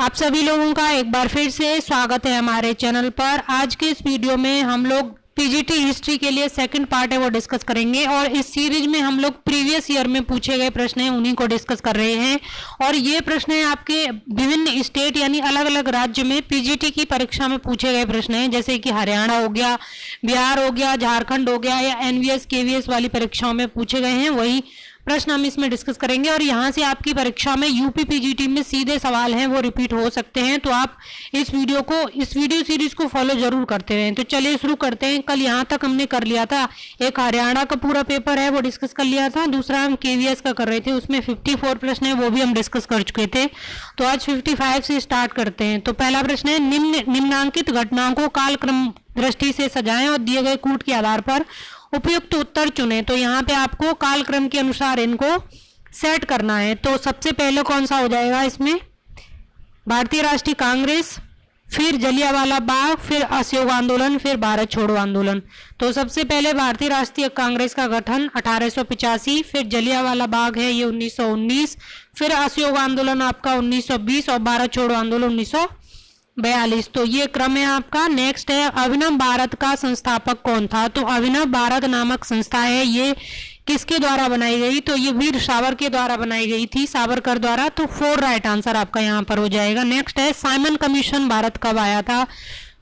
आप सभी लोगों का एक बार फिर से स्वागत है हमारे चैनल पर। आज के इस वीडियो में हम लोग पीजीटी हिस्ट्री के लिए सेकंड पार्ट है वो डिस्कस करेंगे और इस सीरीज में हम लोग प्रीवियस ईयर में पूछे गए प्रश्न हैं उन्हीं को डिस्कस कर रहे हैं। और ये प्रश्न है आपके विभिन्न स्टेट यानी अलग अलग राज्य में पीजीटी की परीक्षा में पूछे गए प्रश्न हैं, जैसे कि हरियाणा हो गया, बिहार हो गया, झारखंड हो गया या एनवीएस केवीएस वाली परीक्षाओं में पूछे गए हैं, वही प्रश्न हम इसमें डिस्कस करेंगे। और यहाँ से आपकी परीक्षा में यूपी पीजीटी में सीधे सवाल हैं वो रिपीट हो सकते हैं, तो आप इस वीडियो सीरीज को फॉलो जरूर करते रहें। तो चलिए शुरू करते हैं। कल यहाँ तक हमने कर लिया था, एक हरियाणा का पूरा पेपर है वो डिस्कस कर लिया था, दूसरा हम केवीएस का कर रहे थे, उसमें 54 प्रश्न है वो भी हम डिस्कस कर चुके थे। तो आज 55 से स्टार्ट करते हैं। तो पहला प्रश्न है, निम्नांकित घटनाओं को कालक्रम दृष्टि से सजाएं और दिए गए कूट के आधार पर उपयुक्त उत्तर चुने। तो यहाँ पे आपको कालक्रम के अनुसार इनको सेट करना है। तो सबसे पहले कौन सा हो जाएगा इसमें, भारतीय राष्ट्रीय कांग्रेस, फिर जलियांवाला बाग, फिर असहयोग आंदोलन, फिर भारत छोड़ो आंदोलन। तो सबसे पहले भारतीय राष्ट्रीय कांग्रेस का गठन 1885, फिर जलियांवाला बाग है ये 1919, फिर असहयोग आंदोलन आपका 1920 और भारत छोड़ो आंदोलन 1942। तो ये क्रम है आपका। नेक्स्ट है, अभिनव भारत का संस्थापक कौन था। तो अभिनव भारत नामक संस्था है, ये किसके द्वारा बनाई गई, तो ये वीर सावरकर के द्वारा बनाई गई थी, सावरकर द्वारा। तो 4 राइट आंसर आपका यहाँ पर हो जाएगा। नेक्स्ट है, साइमन कमीशन भारत कब आया था।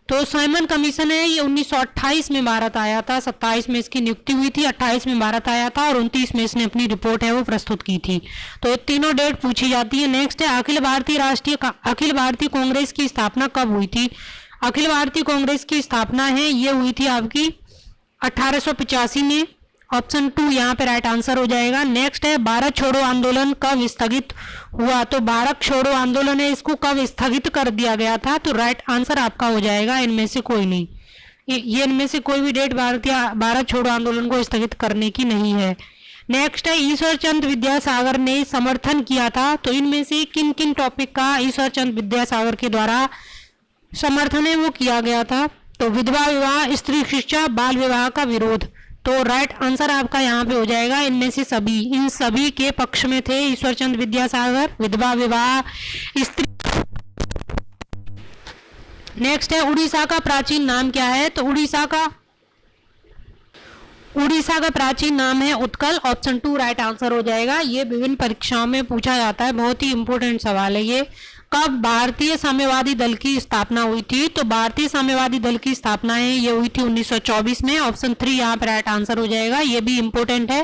तो साइमन कमीशन है ये 1928 में भारत आया था, 27 में इसकी नियुक्ति हुई थी, 28 में भारत आया था और 29 में इसने अपनी रिपोर्ट है वो प्रस्तुत की थी। तो ये तीनों डेट पूछी जाती है। नेक्स्ट है, अखिल भारतीय कांग्रेस की स्थापना कब हुई थी। अखिल भारतीय कांग्रेस की स्थापना है ये हुई थी आपकी 1885 में। ऑप्शन 2 यहाँ पे राइट आंसर हो जाएगा। नेक्स्ट है, भारत छोड़ो आंदोलन कब स्थगित हुआ। तो भारत छोड़ो आंदोलन है, इसको कब स्थगित कर दिया गया था। तो राइट आंसर आपका हो जाएगा इनमें से कोई नहीं, ये इनमें से कोई भी डेट भारत छोड़ो आंदोलन को स्थगित करने की नहीं है। नेक्स्ट है, ईश्वर चंद्र विद्यासागर ने समर्थन किया था। तो इनमें से किन किन टॉपिक का ईश्वर चंद्र विद्यासागर के द्वारा समर्थन है वो किया गया था। तो विधवा विवाह, स्त्री शिक्षा, बाल विवाह का विरोध। तो राइट आंसर आपका यहाँ पे हो जाएगा इनमें से सभी, इन सभी के पक्ष में थे ईश्वर चंद्र विद्यासागर, विधवा विवाह, स्त्री। नेक्स्ट है, उड़ीसा का प्राचीन नाम क्या है। तो उड़ीसा का प्राचीन नाम है उत्कल। ऑप्शन 2 राइट आंसर हो जाएगा। ये विभिन्न परीक्षाओं में पूछा जाता है, बहुत ही इंपॉर्टेंट सवाल है ये। कब भारतीय साम्यवादी दल की स्थापना हुई थी। तो भारतीय साम्यवादी दल की स्थापना है ये हुई थी 1924 में। ऑप्शन 3 यहाँ पर राइट आंसर हो जाएगा। ये भी इंपॉर्टेंट है,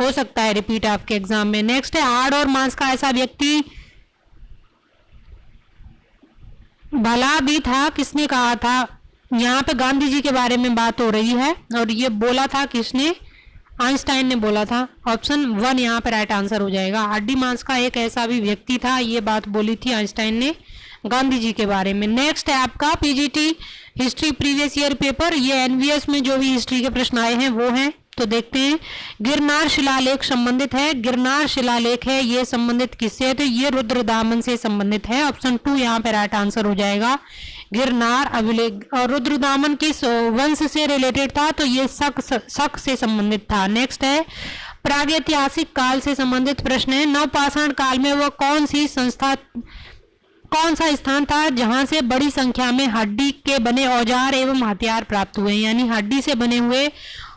हो सकता है रिपीट आपके एग्जाम में। नेक्स्ट है, हाड़ और मांस का ऐसा व्यक्ति भला भी था, किसने कहा था। यहाँ पे गांधी जी के बारे में बात हो रही है और ये बोला था किसने, आइंस्टाइन ने बोला था। ऑप्शन 1 यहाँ पे राइट आंसर हो जाएगा। हड्डी मांस का एक ऐसा भी व्यक्ति था, ये बात बोली थी आइंस्टाइन ने गांधी जी के बारे में। नेक्स्ट है आपका PGT history previous year paper, ये एनवीएस में जो भी हिस्ट्री के प्रश्न आए हैं वो हैं। तो देखते हैं, गिरनार शिलालेख संबंधित है। गिरनार शिलालेख है ये संबंधित किससे है। तो ये रुद्रदामन से संबंधित है। ऑप्शन 2 यहाँ पे राइट आंसर हो जाएगा। गिरनार अभिलेख और रुद्रदामन किस वंश से रिलेटेड था। तो ये शक से संबंधित था। नेक्स्ट है, प्रागैतिहासिक काल से संबंधित प्रश्न है। नवपाषाण काल में वह कौन सा स्थान था जहां से बड़ी संख्या में हड्डी के बने औजार एवं हथियार प्राप्त हुए, यानी हड्डी से बने हुए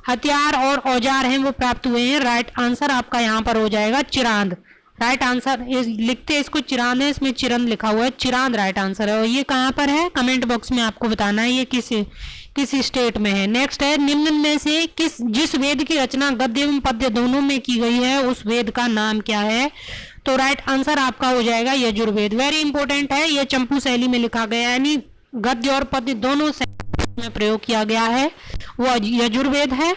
हथियार और औजार हैं वो प्राप्त हुए हैं। राइट आंसर आपका यहाँ पर हो जाएगा चिरांद। राइट आंसर लिखते इसको चिरांद है, इसमें चिरंद लिखा हुआ है, चिरांद राइट आंसर है। और ये कहाँ पर है, कमेंट बॉक्स में आपको बताना है ये किस स्टेट में है। नेक्स्ट है, निम्न में से जिस वेद की रचना गद्य एवं पद्य दोनों में की गई है उस वेद का नाम क्या है। तो राइट आंसर आपका हो जाएगा यजुर्वेद। वेरी इंपॉर्टेंट है, ये चंपू शैली में लिखा गया है, यानी गद्य और पद्य दोनों में प्रयोग किया गया है वो यजुर्वेद है।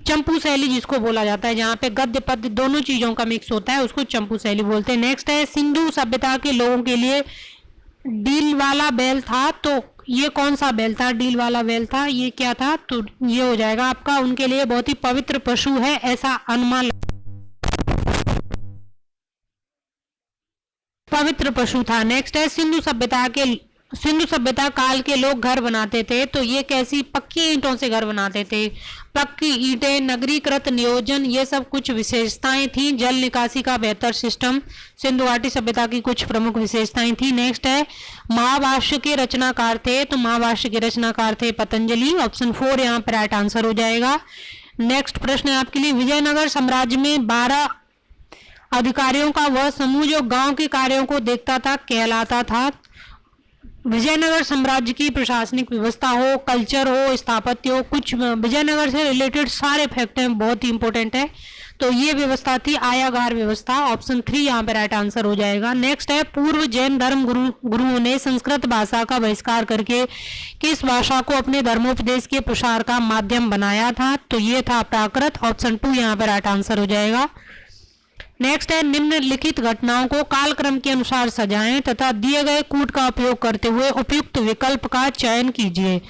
चंपू शैली जिसको बोला जाता है, जहाँ पे गद्य पद्य दोनों चीजों का मिक्स होता है उसको चंपू शैली बोलते हैं। नेक्स्ट है, सिंधु सभ्यता के लोगों के लिए डील वाला बैल था। तो ये कौन सा बैल था, डील वाला बैल था, ये क्या था। तो ये हो जाएगा आपका, उनके लिए बहुत ही पवित्र पशु है ऐसा अनुमान, पवित्र पशु था। नेक्स्ट है, सिंधु सभ्यता के सिंधु सभ्यता काल के लोग घर बनाते थे तो ये कैसी पक्की ईंटों से घर बनाते थे। पक्की ईंटें, नगरीकृत नियोजन, ये सब कुछ विशेषताएं थी। जल निकासी का बेहतर सिस्टम, सिंधु घाटी सभ्यता की कुछ प्रमुख विशेषताएं थी। नेक्स्ट है महाभाष्य के रचनाकार थे, तो महाभाष्य के रचनाकार थे पतंजलि। ऑप्शन 4 यहाँ पर राइट आंसर हो जाएगा। नेक्स्ट प्रश्न है आपके लिए, विजयनगर साम्राज्य में 12 अधिकारियों का वह समूह जो गांव के कार्यों को देखता था कहलाता था। विजयनगर साम्राज्य की प्रशासनिक व्यवस्था हो, कल्चर हो, स्थापत्य हो, कुछ विजयनगर से रिलेटेड सारे फैक्ट हैं, बहुत ही इंपॉर्टेंट है। तो ये व्यवस्था थी आयागार व्यवस्था। ऑप्शन 3 यहाँ पे राइट आंसर हो जाएगा। नेक्स्ट है पूर्व जैन धर्म गुरुओं ने संस्कृत भाषा का बहिष्कार करके किस भाषा को अपने धर्मोपदेश के प्रसार का माध्यम बनाया था, तो ये था प्राकृत। ऑप्शन 2 यहाँ पे राइट आंसर हो जाएगा। नेक्स्ट है निम्नलिखित घटनाओं को कालक्रम के अनुसार सजाएं तथा दिए गए कूट का उपयोग करते हुए उपयुक्त विकल्प का चयन कीजिए।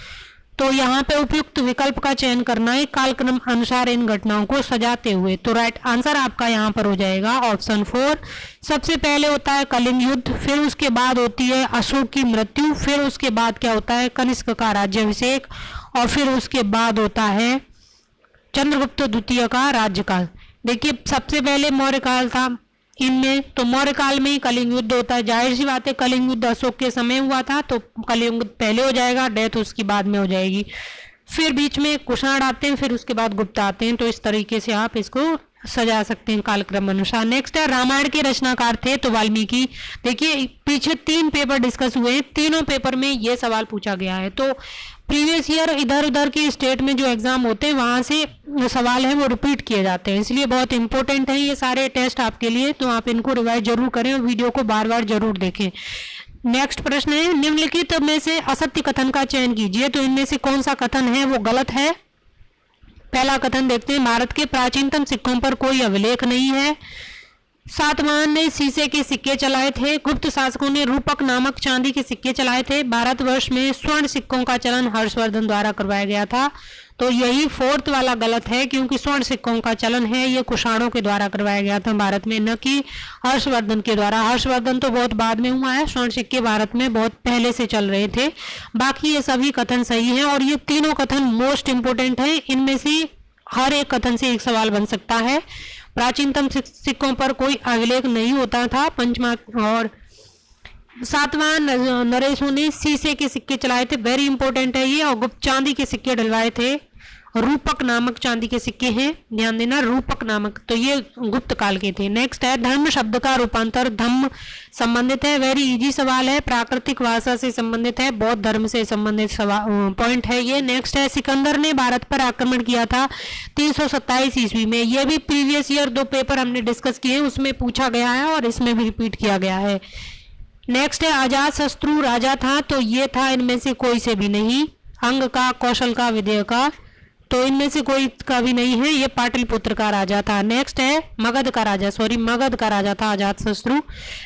तो यहाँ पे उपयुक्त विकल्प का चयन करना है कालक्रम अनुसार इन घटनाओं को सजाते हुए। तो राइट आंसर आपका यहाँ पर हो जाएगा ऑप्शन 4। सबसे पहले होता है कलिंग युद्ध, फिर उसके बाद होती है अशोक की मृत्यु, फिर उसके बाद क्या होता है कनिष्क का राज्याभिषेक, और फिर उसके बाद होता है चंद्रगुप्त द्वितीय का राज्यकाल। देखिए सबसे पहले मौर्य काल था इनमें, तो मौर्य काल में ही कलिंग युद्ध होता है। जाहिर सी बात है कलिंग युद्ध अशोक के समय हुआ था, तो कलिंग युद्ध पहले हो जाएगा, डेथ उसकी बाद में हो जाएगी। फिर बीच में कुषाण आते हैं, फिर उसके बाद गुप्त आते हैं। तो इस तरीके से आप इसको सजा सकते हैं कालक्रम अनुसार। नेक्स्ट है रामायण के रचनाकार थे तो वाल्मीकि। देखिए पीछे 3 पेपर डिस्कस हुए हैं, तीनों पेपर में ये सवाल पूछा गया है। तो प्रीवियस ईयर इधर उधर के स्टेट में जो एग्जाम होते हैं वहां से सवाल है वो रिपीट किए जाते हैं, इसलिए बहुत इंपॉर्टेंट है ये सारे टेस्ट आपके लिए। तो आप इनको रिवाइज जरूर करें और वीडियो को बार बार जरूर देखें। नेक्स्ट प्रश्न है निम्नलिखित में से असत्य कथन का चयन कीजिए। तो इनमें से कौन सा कथन है वो गलत है। पहला कथन देखते हैं, भारत के प्राचीनतम सिक्कों पर कोई अभिलेख नहीं है। सातवाहन ने शीशे के सिक्के चलाए थे। गुप्त शासकों ने रूपक नामक चांदी के सिक्के चलाए थे। भारतवर्ष में स्वर्ण सिक्कों का चलन हर्षवर्धन द्वारा करवाया गया था। तो यही 4th वाला गलत है, क्योंकि स्वर्ण सिक्कों का चलन है ये कुषाणों के द्वारा करवाया गया था भारत में, न कि हर्षवर्धन के द्वारा। हर्षवर्धन तो बहुत बाद में हुआ है, स्वर्ण सिक्के भारत में बहुत पहले से चल रहे थे। बाकी ये सभी कथन सही हैं और ये तीनों कथन मोस्ट इंपोर्टेंट है। इनमें से हर एक कथन से एक सवाल बन सकता है। प्राचीनतम सिक्कों पर कोई अभिलेख नहीं होता था। पंचमा और सातवां नरेशों ने शीशे के सिक्के चलाए थे, वेरी इंपॉर्टेंट है ये। और गुप्त चांदी के सिक्के डलवाए थे, रूपक नामक चांदी के सिक्के हैं, ध्यान देना रूपक नामक, तो ये गुप्त काल के थे। नेक्स्ट है धर्म शब्द का रूपांतर धम्म संबंधित है, वेरी इजी सवाल है, प्राकृतिक भाषा से संबंधित है, बौद्ध धर्म से संबंधित पॉइंट है ये। नेक्स्ट है सिकंदर ने भारत पर आक्रमण किया था 327 ईस्वी में। ये भी प्रीवियस ईयर 2 पेपर हमने डिस्कस किए, उसमें पूछा गया है और इसमें भी रिपीट किया गया है। नेक्स्ट है अजातशत्रु राजा था, तो ये था इनमें से कोई से भी नहीं। अंग का, कौशल का, विदेह का, तो इनमें से कोई का भी नहीं है, ये पाटलिपुत्र का राजा था। नेक्स्ट है मगध का राजा था अजातशत्रु।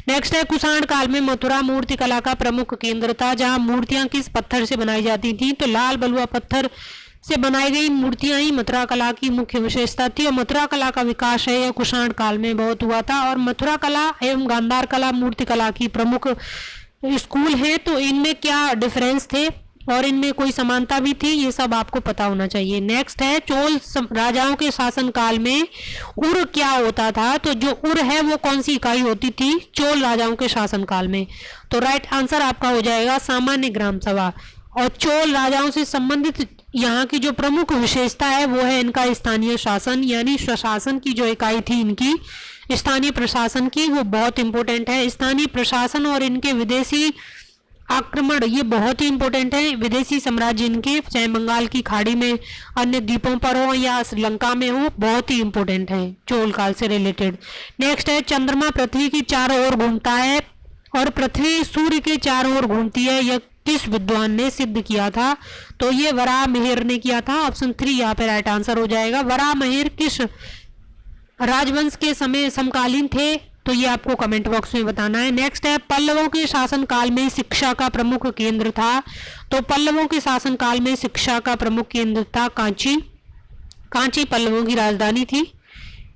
नेक्स्ट है कुषाण काल में मथुरा मूर्ति कला का प्रमुख केंद्र था, जहां मूर्तियां किस पत्थर से बनाई जाती थी, तो लाल बलुआ पत्थर से बनाई गई मूर्तियां ही मथुरा कला की मुख्य विशेषता थी। और मथुरा कला का विकास है यह कुषाण काल में बहुत हुआ था। और मथुरा कला एवं गांधार कला मूर्ति कला की प्रमुख स्कूल है। तो इनमें क्या डिफरेंस थे और इनमें कोई समानता भी थी, ये सब आपको पता होना चाहिए। नेक्स्ट है चोल राजाओं के शासन काल में उर क्या होता था, तो जो उर है वो कौन सी इकाई होती थी चोल राजाओं के शासन काल में, तो राइट आंसर आपका हो जाएगा सामान्य ग्राम सभा। और चोल राजाओं से संबंधित यहाँ की जो प्रमुख विशेषता है वो है इनका स्थानीय शासन, यानी स्वशासन की जो इकाई थी इनकी स्थानीय प्रशासन की, वो बहुत इंपॉर्टेंट है। स्थानीय प्रशासन और इनके विदेशी आक्रमण ये बहुत ही इंपॉर्टेंट है। विदेशी साम्राज्य इनके चाहे बंगाल की खाड़ी में अन्य द्वीपों पर हो या श्रीलंका में हो, बहुत ही इंपॉर्टेंट है चोल काल से रिलेटेड। नेक्स्ट है चंद्रमा पृथ्वी की चारों ओर घूमता है और पृथ्वी सूर्य के चारों ओर घूमती है, यह किस विद्वान ने सिद्ध किया था, तो ये वराहमिहिर ने किया था। ऑप्शन 3 यहाँ पे राइट आंसर हो जाएगा। वराहमिहिर किस राजवंश के समय समकालीन थे, तो ये आपको कमेंट बॉक्स में बताना है। नेक्स्ट है पल्लवों के शासन काल में शिक्षा का प्रमुख केंद्र था, तो पल्लवों के शासन काल में शिक्षा का प्रमुख केंद्र था कांची। कांची पल्लवों की राजधानी थी।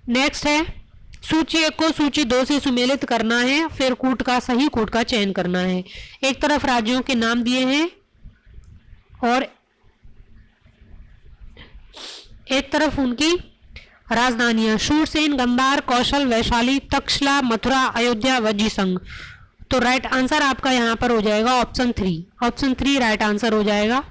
नेक्स्ट है सूची 1 को सूची 2 से सुमेलित करना है, फिर कूट का सही कूट का चयन करना है। एक तरफ राज्यों के नाम दिए हैं और एक तरफ उनकी राजधानियां, शूरसेन, गंधार, कौशल, वैशाली, तक्षशिला, मथुरा, अयोध्या, वज्जीसंग। तो राइट आंसर आपका यहां पर हो जाएगा ऑप्शन 3। ऑप्शन 3 राइट आंसर हो जाएगा।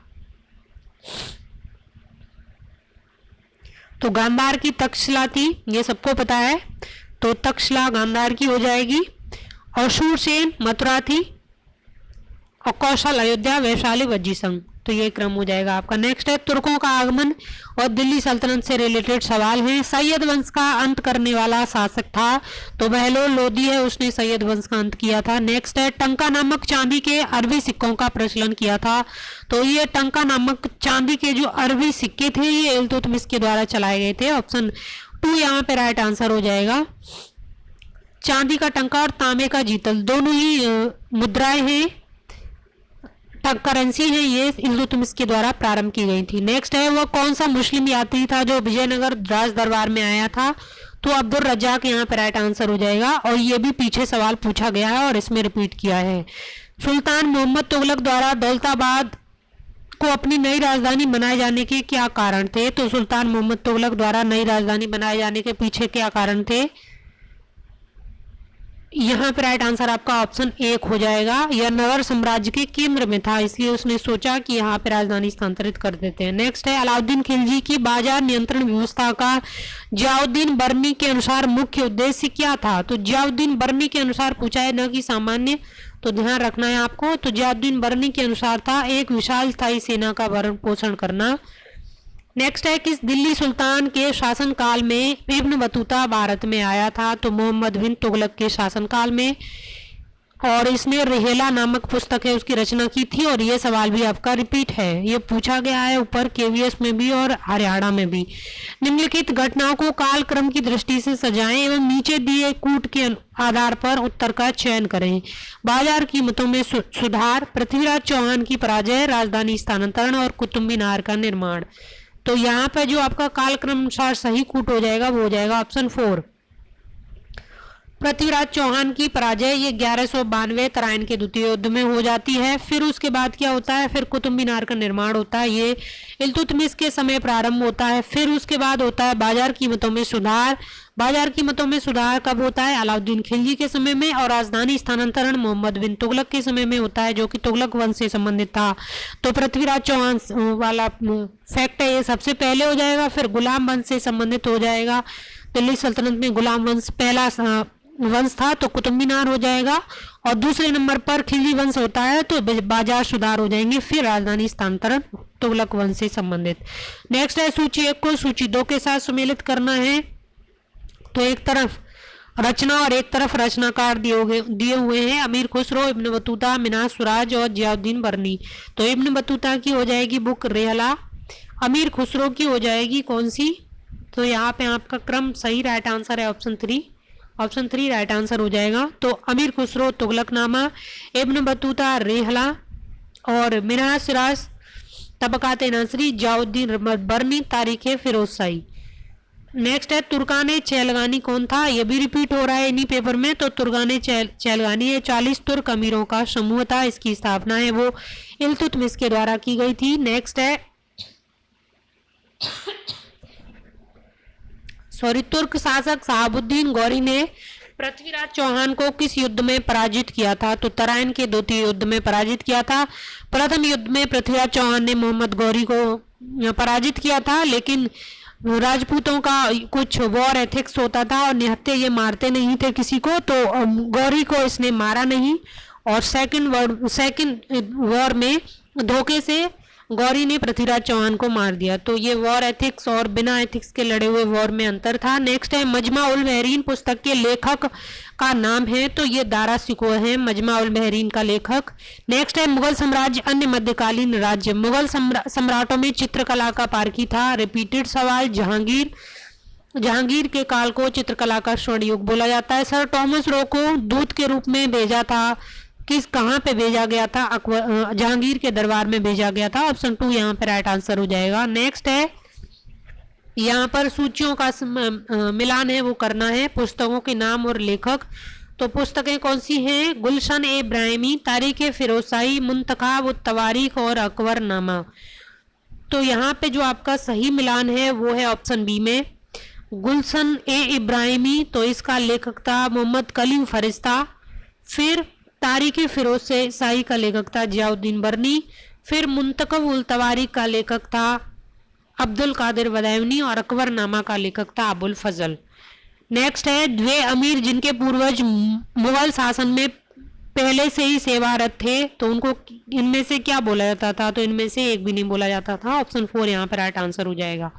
तो गांधार की तक्षशिला थी, ये सबको पता है, तो तक्षशिला गांधार की हो जाएगी। और शूरसेन मथुरा थी और कौशल अयोध्या, वैशाली वज्जीसंग। तो ये क्रम हो जाएगा आपका। नेक्स्ट है तुर्कों का आगमन और दिल्ली सल्तनत से रिलेटेड सवाल है। सैयद वंश का अंत करने वाला शासक था, तो बहलोल लोदी है, उसने सैयद वंश का अंत किया था। नेक्स्ट है टंका नामक चांदी के अरबी सिक्कों का प्रचलन किया था, तो ये टंका नामक चांदी के जो अरबी सिक्के थे ये इल्तुतमिश के द्वारा चलाए गए थे। ऑप्शन 2 यहाँ पे राइट आंसर हो जाएगा। चांदी का टंका और तांबे का जीतल दोनों ही मुद्राएं हैं, करेंसी है, ये इल्तुतमिश के द्वारा प्रारंभ की गई थी। नेक्स्ट है वह कौन सा मुस्लिम यात्री था जो विजयनगर राज दरबार में आया था, तो अब्दुल रज्जाक यहाँ पे राइट आंसर हो जाएगा। और ये भी पीछे सवाल पूछा गया है और इसमें रिपीट किया है। सुल्तान मोहम्मद तुगलक द्वारा दौलताबाद को अपनी नई राजधानी बनाए जाने के क्या कारण थे, तो सुल्तान मोहम्मद तुगलक द्वारा नई राजधानी बनाए जाने के पीछे क्या कारण थे, यहाँ पे राइट आंसर आपका ऑप्शन 1 हो जाएगा। यह नगर साम्राज्य के केंद्र में था, इसलिए उसने सोचा कि यहाँ पे राजधानी स्थानांतरित कर देते हैं। नेक्स्ट है अलाउद्दीन खिलजी की बाजार नियंत्रण व्यवस्था का जियाउद्दीन बर्नी के अनुसार मुख्य उद्देश्य क्या था, तो जियाउद्दीन बर्नी के अनुसार पूछा है, न कि सामान्य, तो ध्यान रखना है आपको। तो जियाउद्दीन बर्नी के अनुसार था एक विशाल स्थायी सेना का भरण पोषण करना। नेक्स्ट है किस दिल्ली सुल्तान के शासनकाल में इब्न बतूता भारत में आया था, तो मोहम्मद बिन तुगलक के शासनकाल में, और इसने रिहेला नामक पुस्तक है उसकी रचना की थी। और ये सवाल भी आपका रिपीट है, ये पूछा गया है ऊपर केवीएस में भी और हरियाणा में भी। निम्नलिखित घटनाओं को कालक्रम की दृष्टि से सजाएं एवं नीचे दिए कूट के आधार पर उत्तर का चयन करें। बाजार कीमतों में सुधार, पृथ्वीराज चौहान की पराजय, राजधानी स्थानांतरण और कुतुब मीनार का निर्माण। तो यहाँ पे जो आपका कालक्रम अनुसार सही कूट हो जाएगा वो हो जाएगा ऑप्शन 4, पृथ्वीराज चौहान की पराजय। ये 1192 तराइन के द्वितीय युद्ध में हो जाती है। फिर उसके बाद क्या होता है, फिर कुतुब मीनार का निर्माण होता है, ये इल्तुतमिश के समय प्रारंभ होता है। फिर उसके बाद होता है बाजार कीमतों में सुधार। बाजार कीमतों में सुधार कब होता है, अलाउद्दीन खिलजी के समय में। और राजधानी स्थानांतरण मोहम्मद बिन तुगलक के समय में होता है, जो कि तुगलक वंश से संबंधित था। तो पृथ्वीराज चौहान वाला फैक्ट है ये सबसे पहले हो जाएगा। फिर गुलाम वंश से संबंधित हो जाएगा, दिल्ली सल्तनत में गुलाम वंश पहला वंश था, तो कुतुब मीनार हो जाएगा। और दूसरे नंबर पर खिलजी वंश होता है, तो बाजार सुधार हो जाएंगे। फिर राजधानी स्थानांतरण तुगलक वंश से संबंधित। नेक्स्ट है सूची 1 को सूची 2 के साथ सुमेलित करना है, तो एक तरफ रचना और एक तरफ रचनाकार दिए हुए हैं, अमीर खुसरो, इब्न बतूता, मिनाज सुराज और जियाउद्दीन बर्नी। तो इब्न बतूता की हो जाएगी बुक रेहला, अमीर खुसरो की हो जाएगी कौन सी, तो यहाँ पे आपका क्रम सही राइट आंसर है ऑप्शन 3। ऑप्शन 3 राइट आंसर हो जाएगा। तो अमीर खुसरो तुगलकनामा, इब्न बतूता रेहला और मिनाज सिराज तबकात नसरी, जियाउद्दीन बर्नी तारीख फिरोजशाही। नेक्स्ट है तुर्काने चैलगानी कौन था, यह भी रिपीट हो रहा है इन्हीं पेपर में। तो तुर्काने चैलगानी है 40 तुर्क अमीरों का समूह था, इसकी स्थापना है वो इल्तुतमिश के द्वारा की गई थी। नेक्स्ट है तुर्क शासक शहाबुद्दीन गौरी ने पृथ्वीराज चौहान को किस युद्ध में पराजित किया था, तो तराइन के द्वितीय युद्ध में पराजित किया था। प्रथम युद्ध में पृथ्वीराज चौहान ने मोहम्मद गौरी को पराजित किया था, लेकिन राजपूतों का कुछ वॉर एथिक्स होता था और निहत्थे ये मारते नहीं थे किसी को, तो गौरी को इसने मारा नहीं। और सेकंड वॉर में धोखे से गौरी ने पृथ्वीराज चौहान को मार दिया। तो ये वॉर एथिक्स और बिना एथिक्स के लड़े हुए वॉर में अंतर था। नेक्स्ट है मजमा उल बहरीन पुस्तक के लेखक का नाम है, तो ये दारा शिकोह है मजमा उल बहरीन का लेखक। नेक्स्ट है मुगल साम्राज्य अन्य मध्यकालीन राज्य। मुगल सम्राटों में चित्रकला का पारखी था। रिपीटेड सवाल, जहांगीर के काल को चित्रकला का स्वर्ण युग बोला जाता है। सर टॉमस रो को दूत के रूप में भेजा था, कहाँ पे भेजा गया था, जहांगीर के दरबार में भेजा गया था। ऑप्शन 2 यहाँ पे राइट आंसर हो जाएगा। नेक्स्ट है यहाँ पर सूचियों का मिलान है वो करना है, पुस्तकों के नाम और लेखक। तो पुस्तकें कौन सी हैं? गुलशन ए इब्राहिमी, तारीख फिरोजशाही, मुंतखाब तवारीख और अकबरनामा। तो यहाँ पे जो आपका सही मिलान है वो है ऑप्शन बी में गुलशन ए इब्राहिमी। तो इसका लेखक था मोहम्मद कलीम फरिश्ता। फिर तारीख फिरोजशाही का लेखक था जियाउद्दीन बरनी। फिर मुंतखब उल तवारीख का लेखक था अब्दुल कादिर बदायूनी और अकबरनामा का लेखक था अबुल फजल। नेक्स्ट है वे अमीर जिनके पूर्वज मुगल शासन में पहले से ही सेवारत थे, तो उनको इनमें से क्या बोला जाता था? तो इनमें से एक भी नहीं बोला जाता था। ऑप्शन 4 यहाँ पर राइट आंसर हो जाएगा।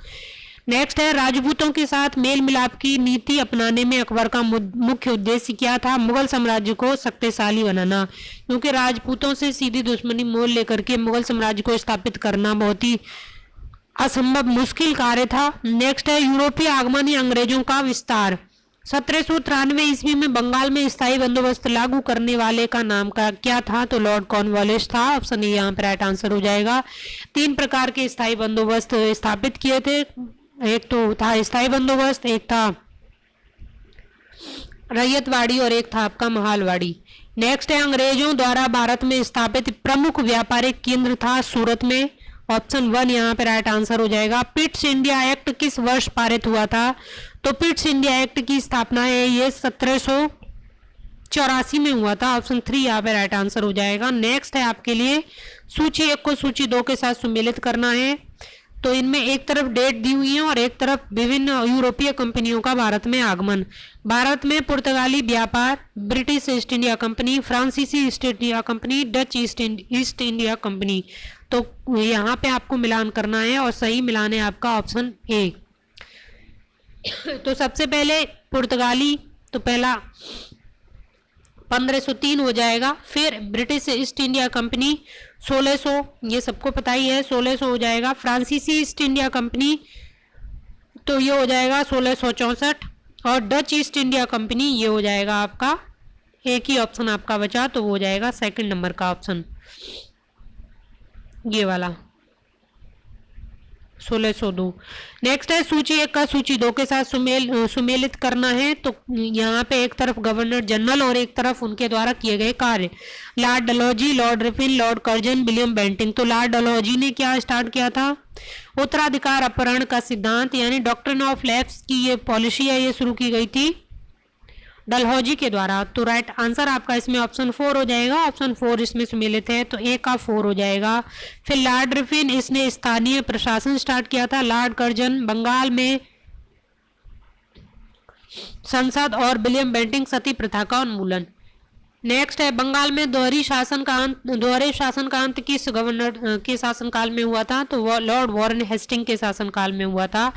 नेक्स्ट है राजपूतों के साथ मेल मिलाप की नीति अपनाने में अकबर का मुख्य उद्देश्य क्या था? मुगल साम्राज्य को शक्तिशाली बनाना, क्योंकि राजपूतों से सीधी दुश्मनी मोल लेकर के मुगल साम्राज्य को स्थापित करना बहुत ही असंभव मुश्किल कार्य था। नेक्स्ट है यूरोपीय आगमन या अंग्रेजों का विस्तार। 1793 ईस्वी में बंगाल में स्थायी बंदोबस्त लागू करने वाले का नाम का क्या था? तो लॉर्ड कॉर्नवालिस था। ऑप्शन ए यहाँ पर राइट आंसर हो जाएगा। 3 प्रकार के स्थायी बंदोबस्त स्थापित किए थे। एक तो था स्थायी बंदोबस्त, एक था रैयतवाड़ी और एक था आपका महालवाड़ी। नेक्स्ट है अंग्रेजों द्वारा भारत में स्थापित प्रमुख व्यापारिक केंद्र था सूरत में। ऑप्शन 1 यहाँ पे राइट आंसर हो जाएगा। पिट्स इंडिया एक्ट किस वर्ष पारित हुआ था? तो पिट्स इंडिया एक्ट की स्थापना है ये 1784 में हुआ था। ऑप्शन 3 यहाँ पे राइट आंसर हो जाएगा। नेक्स्ट है आपके लिए सूची 1 को सूची 2 के साथ सम्मिलित करना है। तो इनमें एक तरफ डेट दी हुई है और एक तरफ विभिन्न यूरोपीय कंपनियों का भारत में आगमन। भारत में पुर्तगाली व्यापार, ब्रिटिश ईस्ट इंडिया कंपनी, फ्रांसीसी east India company, Dutch east India company. तो यहाँ पे आपको मिलान करना है और सही मिलान है आपका ऑप्शन ए। तो सबसे पहले पुर्तगाली, तो पहला 1503 हो जाएगा। फिर ब्रिटिश ईस्ट इंडिया कंपनी 1600, ये सबको पता ही है, 1600 हो जाएगा। फ्रांसीसी ईस्ट इंडिया कंपनी तो ये हो जाएगा 1664 और डच ईस्ट इंडिया कंपनी ये हो जाएगा आपका, एक ही ऑप्शन आपका बचा तो वो हो जाएगा सेकंड नंबर का ऑप्शन, ये वाला 1602। नेक्स्ट है सूची 1 का सूची 2 के साथ सुमेलित करना है। तो यहाँ पे एक तरफ गवर्नर जनरल और एक तरफ उनके द्वारा किए गए कार्य। Lord Dalhousie, Lord Ripon, Lord Curzon, William Bentinck. तो लॉर्ड डलहौजी ने क्या स्टार्ट किया था? उत्तराधिकार अपहरण का सिद्धांत यानी डॉक्ट्रिन ऑफ लैप्स की ये पॉलिसी है, ये शुरू की गई थी डलहौजी के द्वारा। तो राइट आंसर आपका इसमें ऑप्शन 4 हो जाएगा। ऑप्शन 4 इसमें सम्मिलित है तो ए का 4 हो जाएगा। फिर लॉर्ड रिफिन, इसने स्थानीय प्रशासन स्टार्ट किया था। लॉर्ड कर्जन बंगाल में संसद और विलियम बेंटिंग सती प्रथा का उन्मूलन। नेक्स्ट है बंगाल में दोहरे शासन का अंत किस गवर्नर के शासनकाल में हुआ था? तो वो लॉर्ड वॉरेन हेस्टिंग के शासनकाल में हुआ था।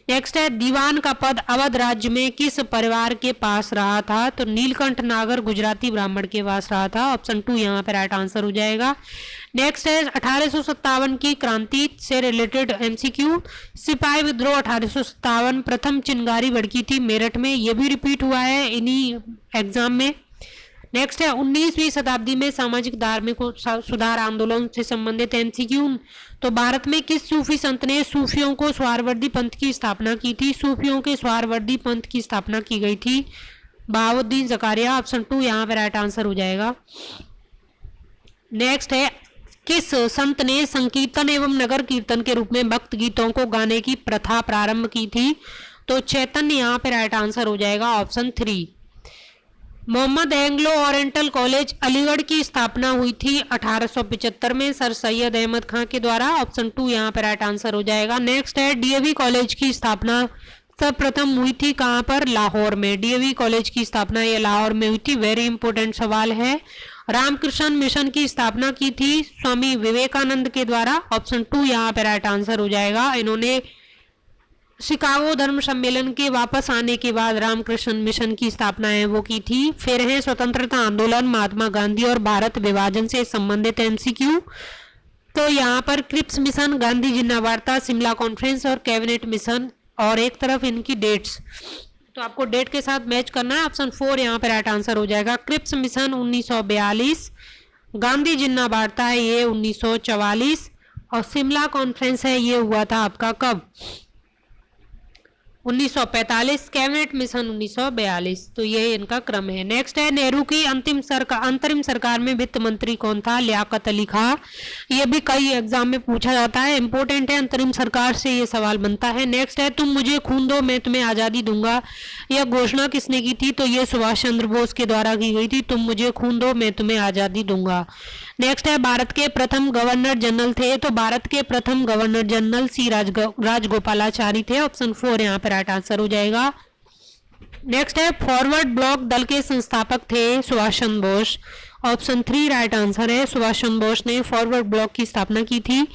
नेक्स्ट है दीवान का पद अवध राज्य में किस परिवार के पास रहा था? तो नीलकंठ नागर गुजराती ब्राह्मण के पास रहा था। ऑप्शन 2 यहाँ पे राइट आंसर हो जाएगा। नेक्स्ट है 1857 की क्रांति से रिलेटेड एमसीक्यू। सिपाही विद्रोह 1857, प्रथम चिनगारी भड़की थी मेरठ में, ये भी रिपीट हुआ है इन्हीं एग्जाम में। नेक्स्ट है 19वीं शताब्दी में सामाजिक धार्मिक सुधार आंदोलन से संबंधित एमसीक्यू। तो भारत में किस सूफी संत ने सूफियों को स्वारवर्दी पंथ की स्थापना की थी? सूफियों के स्वारवर्दी पंथ की स्थापना की गई थी बहाउद्दीन जकारिया। ऑप्शन 2 यहाँ पे राइट आंसर हो जाएगा। नेक्स्ट है किस संत ने संकीर्तन एवं नगर कीर्तन के रूप में भक्त गीतों को गाने की प्रथा प्रारंभ की थी? तो चैतन्य यहाँ पे राइट आंसर हो जाएगा। Option 3। Mohammad Anglo Oriental College Aligarh की स्थापना हुई थी 1875 में सर सैयद अहमद खां के द्वारा। ऑप्शन 2 यहाँ पर राइट आंसर हो जाएगा। नेक्स्ट है डीएवी कॉलेज की स्थापना सर्वप्रथम हुई थी कहाँ पर? लाहौर में। डीएवी कॉलेज की स्थापना ये लाहौर में हुई थी। वेरी इंपॉर्टेंट सवाल है। रामकृष्ण मिशन की स्थापना की थी स्वामी विवेकानंद के द्वारा। ऑप्शन 2 यहाँ पर राइट आंसर हो जाएगा। इन्होंने शिकागो धर्म सम्मेलन के वापस आने के बाद रामकृष्ण मिशन की स्थापना है वो की थी। फिर है स्वतंत्रता आंदोलन, महात्मा गांधी और भारत विभाजन से संबंधित एमसीक्यू। तो यहाँ पर क्रिप्स मिशन, गांधी जिन्ना वार्ता, शिमला कॉन्फ्रेंस और कैबिनेट मिशन, और एक तरफ इनकी डेट्स। तो आपको डेट के साथ मैच करना है। ऑप्शन 4 यहाँ पर राइट आंसर हो जाएगा। क्रिप्स मिशन 1942, गांधी जिन्ना वार्ता है ये 1944 और शिमला कॉन्फ्रेंस है ये हुआ था आपका कब? 1945, कैबिनेट मिशन 1942। तो ये इनका क्रम है। नेक्स्ट है नेहरू की अंतरिम सरकार में वित्त मंत्री कौन था? लियाकत अली खां। ये भी कई एग्जाम में पूछा जाता है, इंपॉर्टेंट है, अंतरिम सरकार से ये सवाल बनता है। नेक्स्ट है तुम मुझे खून दो मैं तुम्हें आज़ादी दूंगा। यह घोषणा किसने की थी? तो ये सुभाष चंद्र बोस के द्वारा की गई थी, तुम मुझे खून दो मैं तुम्हें आज़ादी दूंगा। नेक्स्ट है भारत के प्रथम गवर्नर जनरल थे? तो भारत के प्रथम गवर्नर जनरल सी राजगोपालाचारी थे। ऑप्शन 4 यहाँ पर राइट आंसर हो जाएगा। नेक्स्ट है फॉरवर्ड ब्लॉक दल के संस्थापक थे? Subhash Chandra Bose. Option 3 right answer है, सुभाष चंद्र बोस ने फॉरवर्ड ब्लॉक की स्थापना की थी।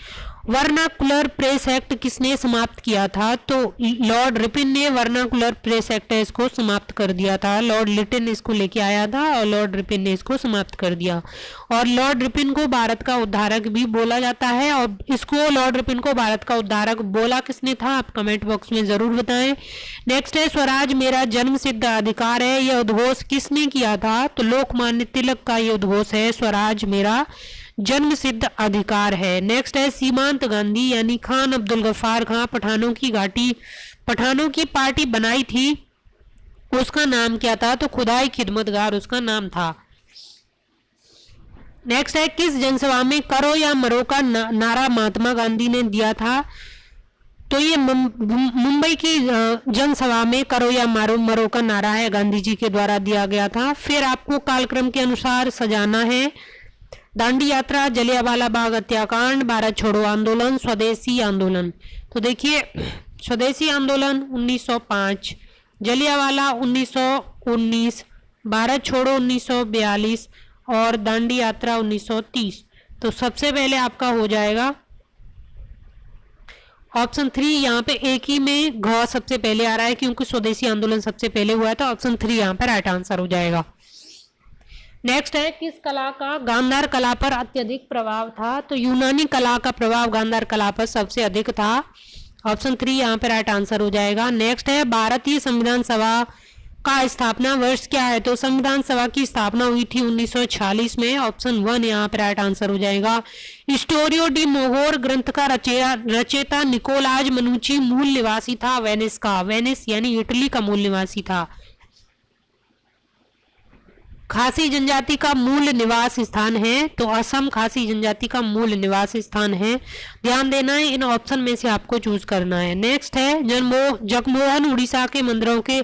वर्नाकुलर प्रेस एक्ट किसने समाप्त किया था? तो लॉर्ड रिपन ने वर्नाकुलर प्रेस एक्ट इसको समाप्त कर दिया था। लॉर्ड लिटन इसको लेके आया था और लॉर्ड रिपन ने इसको समाप्त कर दिया। और लॉर्ड रिपन को भारत का उद्धारक भी बोला जाता है। और इसको लॉर्ड रिपन को भारत का उद्धारक बोला किसने था? आप कमेंट बॉक्स में जरूर बताएं। नेक्स्ट है स्वराज मेरा जन्म सिद्ध अधिकार है, यह उद्घोष किसने किया था? तो लोकमान्य तिलक का ये उद्घोष है, स्वराज मेरा जन्म सिद्ध अधिकार है। नेक्स्ट है सीमांत गांधी यानी खान अब्दुल गफ्फार खां पठानों की पार्टी बनाई थी, उसका नाम क्या था? तो खुदाई खिदमतगार उसका नाम था। नेक्स्ट है किस जनसभा में करो या मरो का नारा महात्मा गांधी ने दिया था? तो ये मुंबई की जनसभा में करो या मरो का नारा है, गांधी जी के द्वारा दिया गया था। फिर आपको कालक्रम के अनुसार सजाना है। दांडी यात्रा, जलियांवाला बाग हत्याकांड, भारत छोड़ो आंदोलन, स्वदेशी आंदोलन। तो देखिए स्वदेशी आंदोलन 1905, जलियांवाला 1919, भारत छोड़ो 1942 और दांडी यात्रा 1930। तो सबसे पहले आपका हो जाएगा ऑप्शन 3। यहाँ पे एक ही में घ सबसे पहले आ रहा है क्योंकि स्वदेशी आंदोलन सबसे पहले हुआ है, तो ऑप्शन 3 यहाँ पर राइट आंसर हो जाएगा। नेक्स्ट है किस कला का गांधार कला पर अत्यधिक प्रभाव था? तो यूनानी कला का प्रभाव गांधार कला पर सबसे अधिक था। ऑप्शन 3 यहाँ पर राइट आंसर हो जाएगा। नेक्स्ट है भारतीय संविधान सभा का स्थापना वर्ष क्या है? तो संविधान सभा की स्थापना हुई थी 1946 में। ऑप्शन 1 यहाँ पर राइट आंसर हो जाएगा। हिस्टोरियो डी मोहोर ग्रंथ का रचयिता निकोलाज मनुची मूल निवासी था वेनिस का। वेनिस यानी इटली का मूल निवासी था। खासी जनजाति का मूल निवास स्थान है? तो असम खासी जनजाति का मूल निवास स्थान है। ध्यान देना है, इन ऑप्शन में से आपको चूज करना है। नेक्स्ट है जगमोहन उड़ीसा के मंदिरों के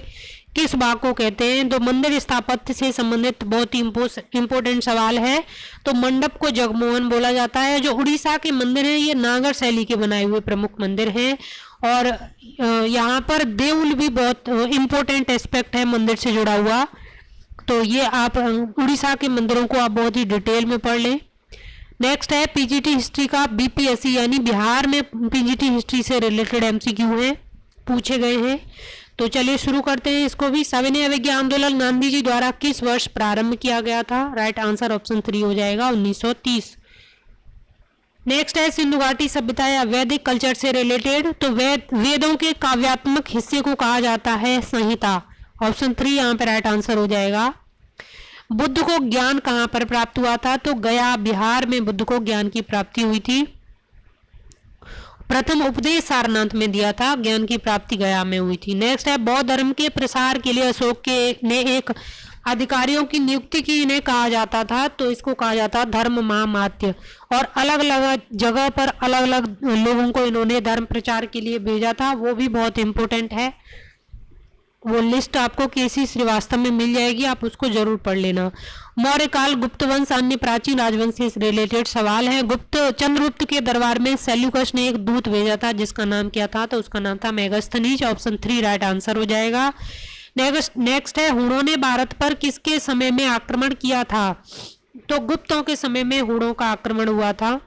किस भाग को कहते हैं? तो मंदिर स्थापत्य से संबंधित बहुत ही इंपोर्टेंट सवाल है। तो मंडप को जगमोहन बोला जाता है। जो उड़ीसा के मंदिर हैं ये नागर शैली के बनाए हुए प्रमुख मंदिर हैं। और यहाँ पर देउल भी बहुत इंपॉर्टेंट एस्पेक्ट है मंदिर से जुड़ा हुआ। तो ये आप उड़ीसा के मंदिरों को आप बहुत ही डिटेल में पढ़ लें। नेक्स्ट है पीजीटी हिस्ट्री का बीपीएससी यानी बिहार में पीजीटी हिस्ट्री से रिलेटेड एमसीक्यू हैं, पूछे गए हैं। तो चलिए शुरू करते हैं इसको भी। सविनय अवज्ञा आंदोलन गांधी जी द्वारा किस वर्ष प्रारंभ किया गया था? राइट आंसर ऑप्शन 3 हो जाएगा, 1930। नेक्स्ट है सिंधु घाटी सभ्यता या वैदिक कल्चर से रिलेटेड। तो वेदों के काव्यात्मक हिस्से को कहा जाता है संहिता। ऑप्शन 3 यहाँ पर राइट आंसर हो जाएगा। बुद्ध को ज्ञान कहाँ पर प्राप्त हुआ था? तो गया बिहार में बुद्ध को ज्ञान की प्राप्ति हुई थी। प्रथम उपदेश सारनाथ में दिया था, ज्ञान की प्राप्ति गया में हुई थी। नेक्स्ट है बौद्ध धर्म के प्रसार के लिए अशोक ने एक अधिकारियों की नियुक्ति की, इन्हें कहा जाता था। तो इसको कहा जाता धर्म महामात्य। और अलग अलग जगह पर अलग अलग लोगों को इन्होंने धर्म प्रचार के लिए भेजा था, वो भी बहुत इंपॉर्टेंट है। वो लिस्ट आपको केसी श्रीवास्तव में मिल जाएगी, आप उसको जरूर पढ़ लेना। मौर्य काल, गुप्त वंश, अन्य प्राचीन राजवंश से रिलेटेड सवाल है। चंद्रगुप्त के दरबार में सेल्यूकस ने एक दूत भेजा था जिसका नाम क्या था? तो उसका नाम था मेगास्थनीज। ऑप्शन 3 राइट आंसर हो जाएगा। नेक्स्ट है हुणों ने भारत पर किसके समय में आक्रमण किया था? तो गुप्तों के समय में हुणों का आक्रमण हुआ था।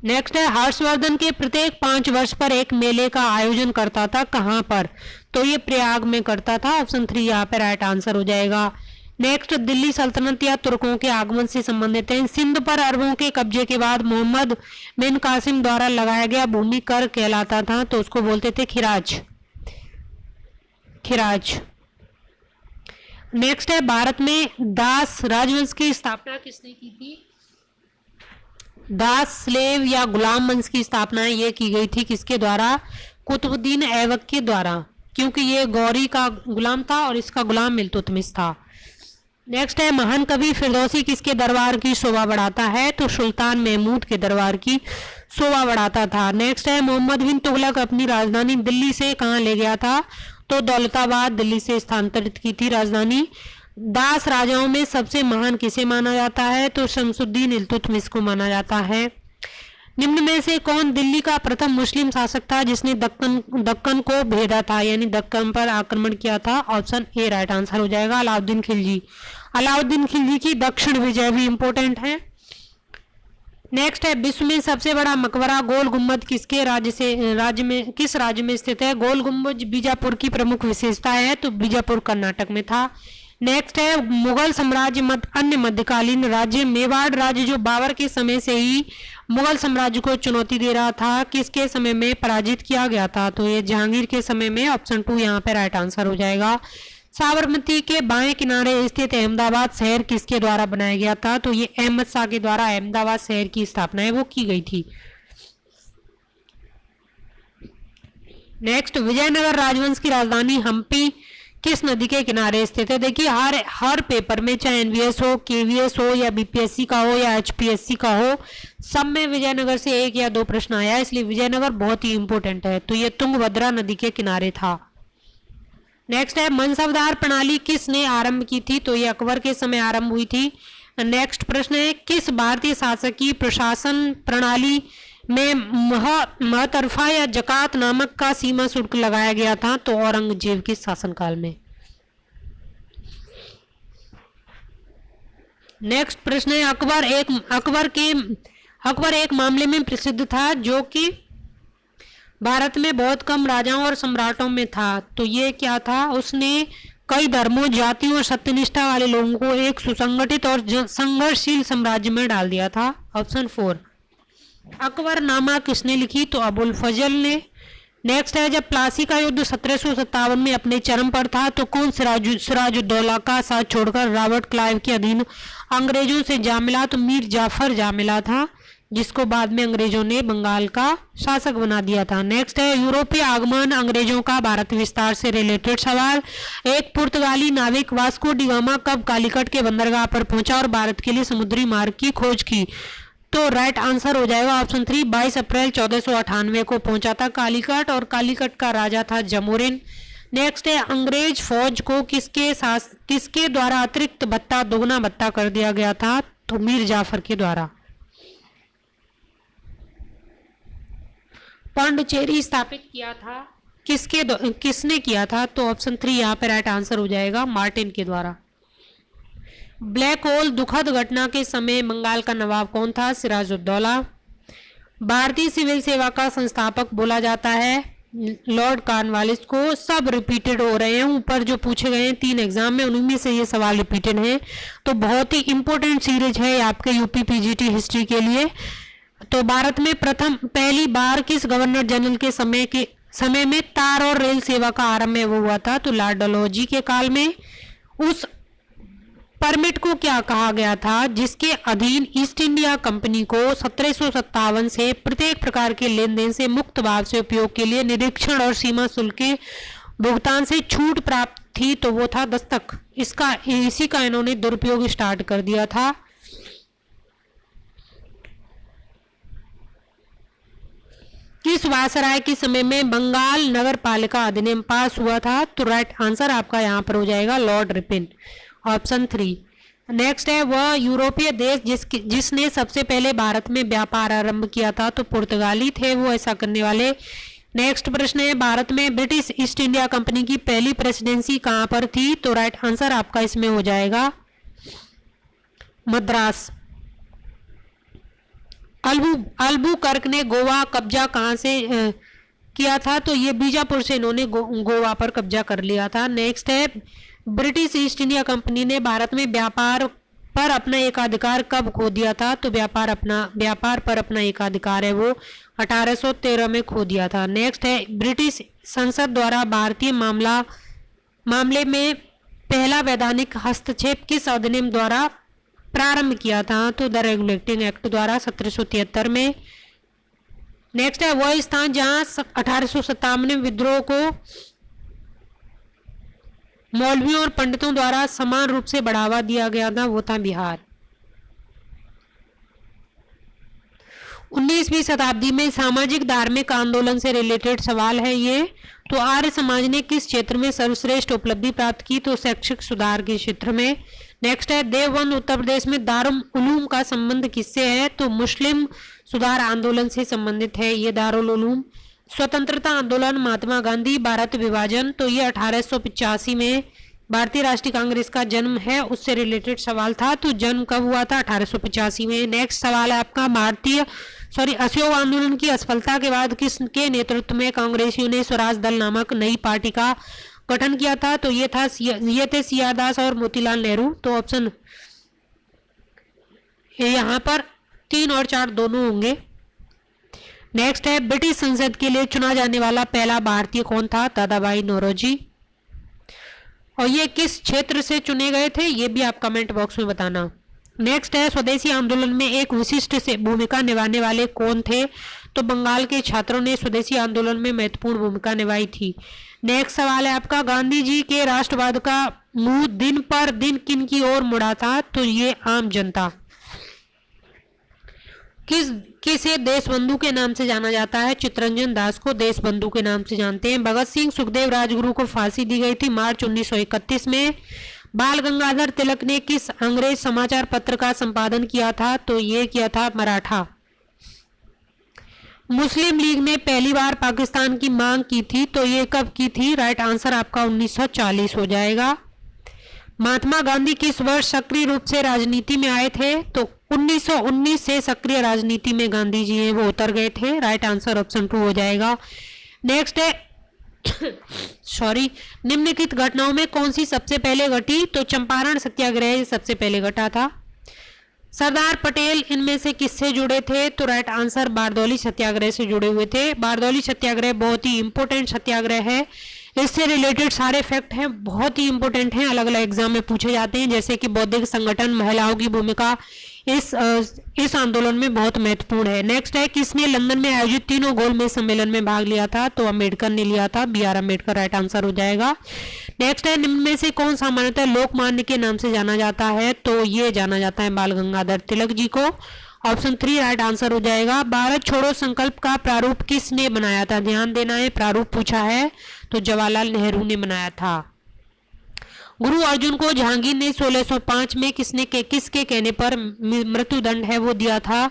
नेक्स्ट है हर्षवर्धन के प्रत्येक 5 वर्ष पर एक मेले का आयोजन करता था, कहां पर? तो ये प्रयाग में करता था। ऑप्शन 3 यहाँ पे राइट आंसर हो जाएगा। नेक्स्ट दिल्ली सल्तनत या तुर्कों के आगमन से संबंधित है। सिंध पर अरबों के कब्जे के बाद मोहम्मद बिन कासिम द्वारा लगाया गया भूमि कर कहलाता था, तो उसको बोलते थे खिराज। नेक्स्ट है भारत में दास राजवंश की स्थापना किसने की थी? दास स्लेव या गुलाम वंश की स्थापना ये की गई थी किसके द्वारा? कुतुबुद्दीन ऐबक के द्वारा, क्योंकि ये गौरी का गुलाम था और इसका गुलाम इल्तुतमिश था। नेक्स्ट है, महान कवि फिरदौसी किसके दरबार की शोभा बढ़ाता है? तो सुल्तान महमूद के दरबार की शोभा बढ़ाता था। नेक्स्ट है, मोहम्मद बिन तुगलक अपनी राजधानी दिल्ली से कहाँ ले गया था? तो दौलताबाद, दिल्ली से स्थानांतरित की थी राजधानी। दास राजाओं में सबसे महान किसे माना जाता है? तो शमसुद्दीन इल्तुतमिश को माना जाता है। निम्न में से कौन दिल्ली का प्रथम मुस्लिम शासक था जिसने दक्कन को भेदा था, यानी दक्कन पर आक्रमण किया था? ऑप्शन ए राइट आंसर हो जाएगा, अलाउद्दीन खिलजी। अलाउद्दीन खिलजी की दक्षिण विजय भी इंपॉर्टेंट है। नेक्स्ट है, विश्व में सबसे बड़ा मकबरा गोल गुम्बद किस राज्य में स्थित है? गोल गुम्बद बीजापुर की प्रमुख विशेषता है, तो बीजापुर कर्नाटक में था। नेक्स्ट है, मुगल साम्राज्य अन्य मध्यकालीन राज्य मेवाड़ राज्य जो बाबर के समय से ही मुगल साम्राज्य को चुनौती दे रहा था, किसके समय में पराजित किया गया था? तो ये जहांगीर के समय में। ऑप्शन 2 यहाँ पे राइट आंसर हो जाएगा। साबरमती के बाएं किनारे स्थित अहमदाबाद शहर किसके द्वारा बनाया गया था? तो ये अहमद शाह के द्वारा अहमदाबाद शहर की स्थापना है वो की गई थी। नेक्स्ट, विजयनगर राजवंश की राजधानी हम्पी किस नदी के किनारे स्थित है? देखिए हर पेपर में, चाहे एनवीएस हो, केवीएस हो, या बीपीएससी का हो या एचपीएससी का हो, सब में विजयनगर से 1 या 2 प्रश्न आया, इसलिए विजयनगर बहुत ही इंपॉर्टेंट है। तो ये तुंगभद्रा नदी के किनारे था। नेक्स्ट है, मनसबदार प्रणाली किसने आरंभ की थी? तो ये अकबर के समय आरंभ हुई थी। नेक्स्ट प्रश्न है, किस भारतीय शासक की प्रशासन प्रणाली में महतरफा या जकात नामक का सीमा शुल्क लगाया गया था? तो औरंगजेब के शासनकाल में। नेक्स्ट प्रश्न है, अकबर एक मामले में प्रसिद्ध था जो कि भारत में बहुत कम राजाओं और सम्राटों में था। तो ये क्या था? उसने कई धर्मों, जातियों और सत्यनिष्ठा वाले लोगों को एक सुसंगठित और संघर्षशील साम्राज्य में डाल दिया था। ऑप्शन 4। अकबरनामा किसने लिखी? तो अबुल फजल ने। नेक्स्ट है, जब प्लासी का युद्ध 1757 में अपने चरम पर था तो कौन सिराजुद्दौला का साथ छोड़कर रॉबर्ट क्लाइव के अधीन अंग्रेजों से जा मिला? तो मीर जाफर जा मिला था, जिसको बाद में अंग्रेजों ने बंगाल का शासक बना दिया था। नेक्स्ट है, यूरोपीय आगमन अंग्रेजों का भारत विस्तार से रिलेटेड सवाल। एक पुर्तगाली नाविक वास्को डी गामा कब कालीकट के बंदरगाह पर पहुंचा और भारत के लिए समुद्री मार्ग की खोज की? तो राइट आंसर हो जाएगा ऑप्शन 3, 22 अप्रैल 1498 को पहुंचा था कालीकट, और कालीकट का राजा था जमोरिन। नेक्स्ट है, अंग्रेज फौज को किसके द्वारा अतिरिक्त भत्ता, दोगुना भत्ता कर दिया गया था? तो मीर जाफर के द्वारा। पांडिचेरी स्थापित किया था किसने किया था? तो ऑप्शन 3 यहाँ पे राइट आंसर हो जाएगा, मार्टिन के द्वारा। ब्लैक होल दुखद घटना के समय बंगाल का नवाब कौन था? सिराजुद्दौला। भारतीय सिविल सेवा का संस्थापक बोला जाता है लॉर्ड कॉर्नवालिस को। सब रिपीटेड हो रहे हैं, ऊपर जो पूछे गए हैं 3 एग्जाम में उनमें से ये सवाल रिपीटेड हैं, तो बहुत ही इंपॉर्टेंट सीरीज है आपके यूपी पीजीटी हिस्ट्री के लिए। तो भारत में पहली बार किस गवर्नर जनरल के समय में तार और रेल सेवा का आरंभ हुआ था? तो लॉर्ड डलहौजी के काल में। उस परमिट को क्या कहा गया था जिसके अधीन ईस्ट इंडिया कंपनी को 1757 से प्रत्येक प्रकार के लेन देन से मुक्त भाव से उपयोग के लिए निरीक्षण और सीमा शुल्क के भुगतान से छूट प्राप्त थी? तो वो था दस्तक। इसी का इन्होंने दुरुपयोग स्टार्ट कर दिया था। किस वायसराय के समय में बंगाल नगर पालिका अधिनियम पास हुआ था? तो राइट आंसर आपका यहाँ पर हो जाएगा लॉर्ड रिपिन, ऑप्शन 3। नेक्स्ट है, वह यूरोपीय देश जिसने सबसे पहले भारत में व्यापार आरंभ किया था? तो पुर्तगाली थे वो ऐसा करने वाले। नेक्स्ट प्रश्न है, भारत में ब्रिटिश ईस्ट इंडिया कंपनी की पहली प्रेसिडेंसी कहाँ पर थी? तो राइट आंसर आपका इसमें हो जाएगा मद्रास। अल्बुकर्क ने गोवा कब्जा कहाँ से किया था? तो ये बीजापुर से इन्होंने गोवा पर कब्जा कर लिया था। नेक्स्ट है, ब्रिटिश ईस्ट इंडिया कंपनी ने भारत में व्यापार पर अपना एकाधिकार कब खो दिया था? तो व्यापार पर अपना एकाधिकार है वो 1813 में खो दिया था। नेक्स्ट है, ब्रिटिश संसद द्वारा भारतीय मामले में पहला वैधानिक हस्तक्षेप किस अधिनियम द्वारा प्रारंभ किया था? तो द रेगुलेटिंग एक्ट द्वारा 1773 में। नेक्स्ट है वह स्थान जहां 1857 विद्रोह को मौलवियों और पंडितों द्वारा समान रूप से बढ़ावा दिया गया था, वो था बिहार। 19वीं शताब्दी में सामाजिक धार्मिक आंदोलन से रिलेटेड सवाल है ये। तो आर्य समाज ने किस क्षेत्र में सर्वश्रेष्ठ उपलब्धि प्राप्त की? तो शैक्षिक सुधार के क्षेत्र में। नेक्स्ट है देवबंद उत्तर प्रदेश में दारुल उलूम का संबंध किससे है? तो मुस्लिम सुधार आंदोलन से संबंधित है ये दारुल उलूम। स्वतंत्रता आंदोलन, महात्मा गांधी, भारत विभाजन, तो ये 1885 में भारतीय राष्ट्रीय कांग्रेस का जन्म है, उससे रिलेटेड सवाल था। तो जन्म कब हुआ था? 1885 में। नेक्स्ट सवाल है आपका असहयोग आंदोलन की असफलता के बाद किसके नेतृत्व में कांग्रेसियों ने स्वराज दल नामक नई पार्टी का गठन किया था? तो ये थे सीआर दास और मोतीलाल नेहरू। तो ऑप्शन यहाँ पर 3 और 4 दोनों होंगे। नेक्स्ट है ब्रिटिश संसद के लिए चुना जाने वाला पहला भारतीय कौन था? दादाभाई नौरोजी। और ये किस क्षेत्र से चुने गए थे ये भी आप कमेंट बॉक्स में बताना। नेक्स्ट है स्वदेशी आंदोलन में एक विशिष्ट से भूमिका निभाने वाले कौन थे? तो बंगाल के छात्रों ने स्वदेशी आंदोलन में महत्वपूर्ण भूमिका निभाई थी। नेक्स्ट सवाल है आपका गांधी जी के राष्ट्रवाद का मुंह दिन पर दिन किन की ओर मुड़ा था? तो ये आम जनता। किसे देशबंधु के नाम से जाना जाता है? चित्तरंजन दास को देशबंधु के नाम से जानते हैं। भगत सिंह सुखदेव राजगुरु को फांसी दी गई थी मार्च 1931 में। बाल गंगाधर तिलक ने किस अंग्रेज समाचार पत्र का संपादन किया था? तो ये किया था मराठा। मुस्लिम लीग ने पहली बार पाकिस्तान की मांग की थी, तो ये कब की थी? राइट आंसर आपका 1940 हो जाएगा। महात्मा गांधी किस वर्ष सक्रिय रूप से राजनीति में आए थे? तो 1919 से सक्रिय राजनीति में गांधी जी हैं वो उतर गए थे। राइट आंसर ऑप्शन 2 हो जाएगा। नेक्स्ट है निम्नलिखित घटनाओं में कौन सी सबसे पहले घटी? तो चंपारण सत्याग्रह सबसे पहले घटा था। सरदार पटेल इनमें से किससे जुड़े थे? तो राइट आंसर बारदौली सत्याग्रह से जुड़े हुए थे। बारदौली सत्याग्रह बहुत ही इंपॉर्टेंट सत्याग्रह है, इससे रिलेटेड सारे फैक्ट हैं बहुत ही इंपॉर्टेंट हैं, अलग अलग एग्जाम में पूछे जाते हैं। जैसे कि बौद्धिक संगठन, महिलाओं की भूमिका इस आंदोलन में बहुत महत्वपूर्ण है। नेक्स्ट है किसने लंदन में आयोजित तीनों गोलमेज सम्मेलन में भाग लिया था? तो अम्बेडकर ने लिया था, B R Ambedkar right answer हो जाएगा। नेक्स्ट है निम्न में से कौन सामान्यतः लोकमान्य के नाम से जाना जाता है? तो ये जाना जाता है बाल गंगाधर तिलक जी को। ऑप्शन 3 राइट आंसर हो जाएगा। भारत छोड़ो संकल्प का प्रारूप किसने बनाया था? ध्यान देना है, प्रारूप पूछा है तो जवाहरलाल नेहरू ने बनाया था। गुरु अर्जुन को जहांगीर ने 1605 में किसके कहने पर मृत्युदंड है वो दिया था?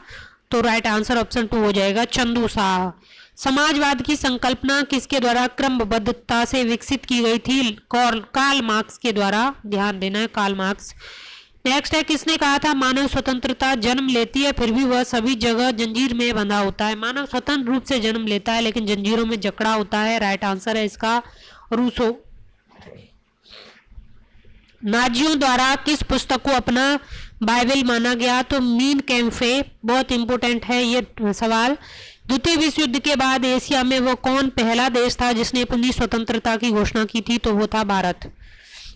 तो राइट आंसर ऑप्शन 2 हो जाएगा, चंदू शाह। समाजवाद की संकल्पना किसके द्वारा क्रमबद्धता से विकसित की गई थी? कार्ल मार्क्स के द्वारा। ध्यान देना है, कार्ल मार्क्स। नेक्स्ट है किसने कहा था मानव स्वतंत्रता जन्म लेती है फिर भी वह सभी जगह जंजीर में बंधा होता है? मानव स्वतंत्र रूप से जन्म लेता है लेकिन जंजीरों में जकड़ा होता है। राइट आंसर है इसका रूसो। नाजियों द्वारा किस पुस्तक को अपना बाइबल माना गया? तो मीन कैम्फे। बहुत इंपॉर्टेंट है ये सवाल। द्वितीय विश्व युद्ध के बाद एशिया में वो कौन पहला देश था जिसने अपनी स्वतंत्रता की घोषणा की थी? तो वो था भारत।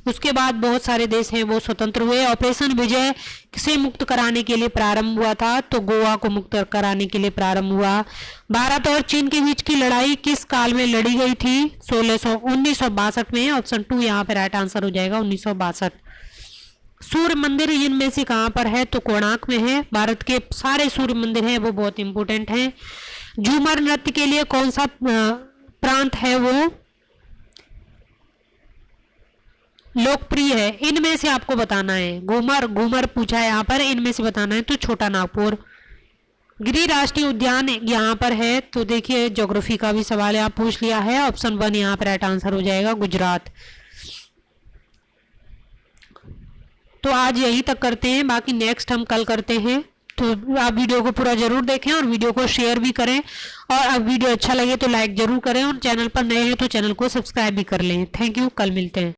उसके बाद बहुत सारे देश हैं वो स्वतंत्र हुए। ऑपरेशन विजय से मुक्त कराने के लिए प्रारंभ हुआ था? तो गोवा को मुक्त कराने के लिए प्रारंभ हुआ। भारत और चीन के बीच की लड़ाई किस काल में लड़ी गई थी? 1962 में। ऑप्शन 2 यहाँ पे राइट आंसर हो जाएगा, 1962। सूर्य मंदिर इनमें से कहाँ पर है? तो कोणार्क में है। भारत के सारे सूर्य मंदिर हैं वो बहुत इंपॉर्टेंट हैं। झूमर नृत्य के लिए कौन सा प्रांत है वो लोकप्रिय है? इनमें से आपको बताना है। घूमर पूछा है यहाँ पर, इनमें से बताना है। तो छोटा नागपुर। गिरि राष्ट्रीय उद्यान यहाँ पर है। तो देखिए ज्योग्राफी का भी सवाल है, आप पूछ लिया है। ऑप्शन 1 यहाँ पर राइट आंसर हो जाएगा, गुजरात। तो आज यहीं तक करते हैं, बाकी नेक्स्ट हम कल करते हैं। तो आप वीडियो को पूरा जरूर देखें और वीडियो को शेयर भी करें, और अब वीडियो अच्छा लगे तो लाइक जरूर करें, और चैनल पर नए हैं तो चैनल को सब्सक्राइब भी कर लें। थैंक यू, कल मिलते हैं।